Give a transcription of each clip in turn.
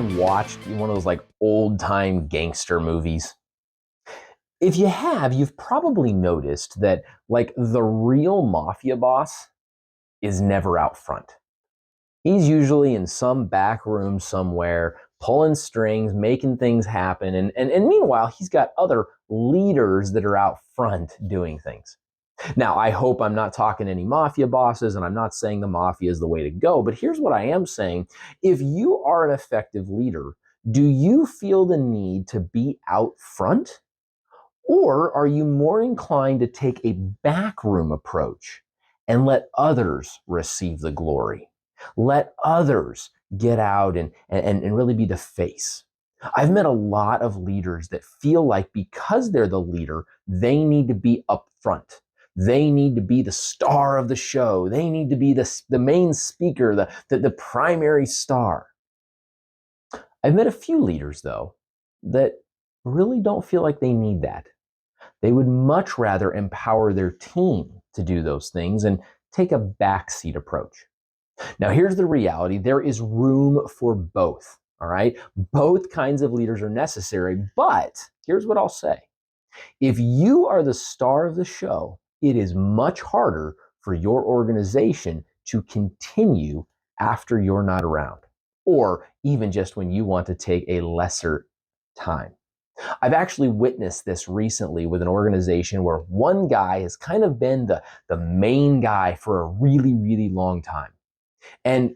watched one of those like old time gangster movies? If you have, you've probably noticed that like the real mafia boss is never out front. He's usually in some back room somewhere, pulling strings, making things happen. And meanwhile, he's got other leaders that are out front doing things. Now, I hope I'm not talking to any mafia bosses, and I'm not saying the mafia is the way to go, but here's what I am saying. If you are an effective leader, do you feel the need to be out front? Or are you more inclined to take a backroom approach and let others receive the glory? Let others get out and really be the face. I've met a lot of leaders that feel like because they're the leader, they need to be up front. They need to be the star of the show. They need to be the main speaker, the primary star. I've met a few leaders, though, that really don't feel like they need that. They would much rather empower their team to do those things and take a backseat approach. Now, here's the reality. There is room for both, all right? Both kinds of leaders are necessary, but here's what I'll say. If you are the star of the show, it is much harder for your organization to continue after you're not around, or even just when you want to take a lesser time. I've actually witnessed this recently with an organization where one guy has kind of been the main guy for a really, really long time. And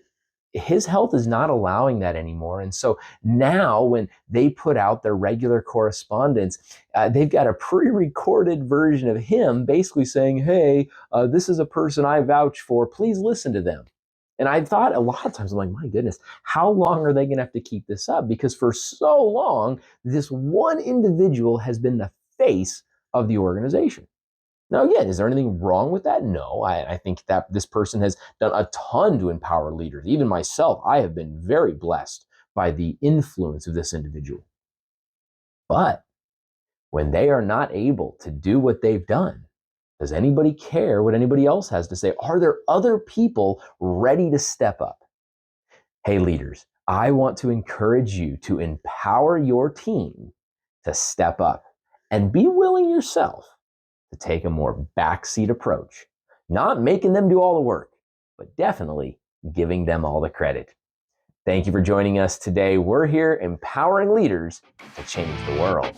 his health is not allowing that anymore. And so now when they put out their regular correspondence, they've got a pre-recorded version of him basically saying, hey, this is a person I vouch for. Please listen to them. And I thought a lot of times, I'm like, my goodness, how long are they going to have to keep this up? Because for so long, this one individual has been the face of the organization. Now, again, is there anything wrong with that? No, I think that this person has done a ton to empower leaders. Even myself, I have been very blessed by the influence of this individual. But when they are not able to do what they've done, does anybody care what anybody else has to say? Are there other people ready to step up? Hey, leaders, I want to encourage you to empower your team to step up and be willing yourself to take a more backseat approach, not making them do all the work, but definitely giving them all the credit. Thank you for joining us today. We're here empowering leaders to change the world.